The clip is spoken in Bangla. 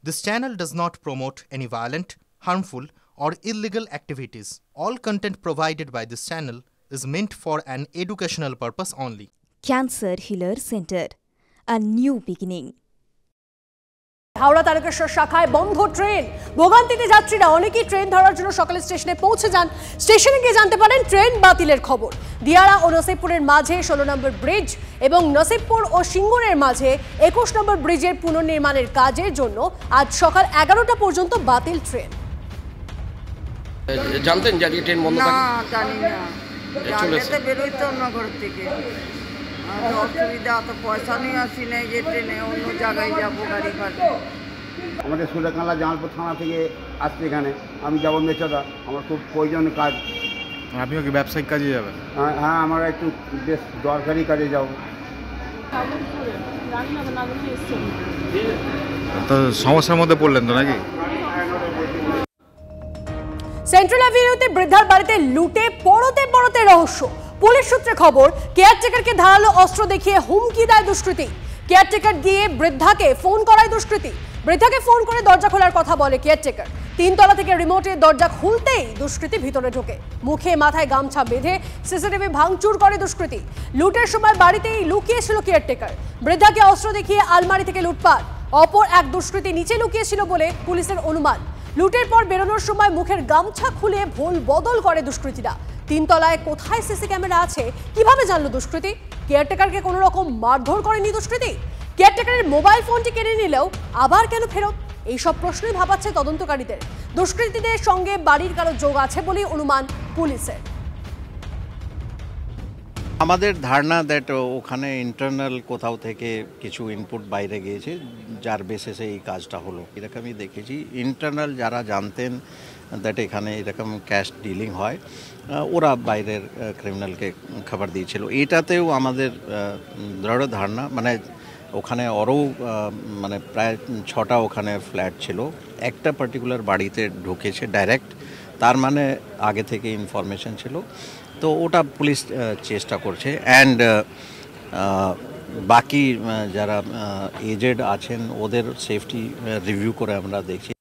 This channel does not promote any violent, harmful, or illegal activities. All content provided by this channel is meant for an educational purpose only. Cancer Healer Center, a new beginning. Howrah Tarakeswar শাখায় বন্ধ ট্রেন, ভোগান্তিতে যাত্রীরা অনেকেই ট্রেন ধরার জন্য সকালে স্টেশনে পৌঁছে যান। স্টেশনে গিয়ে জানতে পারেন ট্রেন বাতিলের খবর। দিয়াড়া ও নসিবপুরের মাঝে 16 নম্বর ব্রিজ এবং নসিবপুর ও সিঙ্গুরের মাঝে 21 নম্বর ব্রিজের পুনর্নির্মাণের কাজের জন্য আজ সকাল 11টা পর্যন্ত বাতিল ট্রেন। জানতেন যে আজকে ট্রেন বন্ধ থাকে? না, জানি না। জানতে বেরোই তো অন্য ঘর থেকে। অসুবিধা, তো পয়সা নিয়ে আসি নাই যে ট্রেনে অন্য জায়গায় যাবো গাড়ি ভাড়া। আমাদের সুরাকালা জামালপুর থানা থেকে আসছে এখানে, আমি যাবো মেচদা, আমার খুব প্রয়োজনীয় কাজ। আপনিও কি ব্যবসায়িক কাজে যাবেন? হ্যাঁ, আমার একটু বেশ দরকারি কাজে যাবো। তো সমস্যার মধ্যে পড়লেন তো নাকি? সেন্ট্রাল অ্যাভিনিউতে বৃদ্ধার বাড়িতে লুটে পড়তে রহস্য। পুলিশ সূত্রে খবর, কেয়ারটেকারকে ধারালো অস্ত্র দেখিয়ে হুমকি দেয় দুষ্কৃতী। কেয়ারটেকার গিয়ে বৃদ্ধাকে ফোন করায় দুষ্কৃতী। বৃদ্ধাকে ফোন করে দরজা খোলার কথা বলে কেয়ারটেকার। 3 তলা থেকে রিমোটে দরজা খুলতেই দুষ্কৃতী ভিতরে ঢোকে। মুখে মাথায় গামছা বেঁধে সিসিটিভি ভাঙচুর করে দুষ্কৃতী। লুটের সময় বাড়িতেই লুকিয়েছিল কেয়ারটেকার। বৃদ্ধাকে অস্ত্র দেখিয়ে আলমারি থেকে লুটপাট। অপর এক দুষ্কৃতী নিচে লুকিয়েছিল বলে পুলিশের অনুমান। লুটের পর বেরোনোর সময় মুখের গামছা খুলে ভোল বদল করে দুষ্কৃতীরা। 3 তলায় কোথায় সিসি ক্যামেরা আছে, কিভাবে জানলো দুষ্কৃতী? কেয়ারটেকারকে কোনো রকম মারধর করেনি দুষ্কৃতী? কেয়ারটেকারের মোবাইল ফোনটি কেড়ে নিলেও আবার কেন ফেরত? এইসব প্রশ্নই ভাবাচ্ছে তদন্তকারীদের। দুষ্কৃতীদের সঙ্গে বাড়ির কারো যোগ আছে বলেই অনুমান পুলিশের। আমাদের ধারণা দ্যাট ওখানে ইন্টারনাল কোথাও থেকে কিছু ইনপুট বাইরে গিয়েছে, যার বেসিসে এই কাজটা হলো। এরকমই দেখেছি ইন্টারনাল যারা জানতেন দ্যাট এখানে এরকম ক্যাশ ডিলিং হয়, ওরা বাইরের ক্রিমিনালকে খবর দিয়েছিল। এটাতেও আমাদের দৃঢ় ধারণা, মানে ওখানে আরও মানে প্রায় 6টা ওখানে ফ্ল্যাট ছিল, একটা পার্টিকুলার বাড়িতে ঢুকেছে ডাইরেক্ট, তার মানে আগে থেকে ইনফরমেশন ছিল। তো ওটা পুলিশ চেষ্টা করছে। অ্যান্ড বাকি যারা এজেড আছেন ওদের সেফটি রিভিউ করে আমরা দেখছি।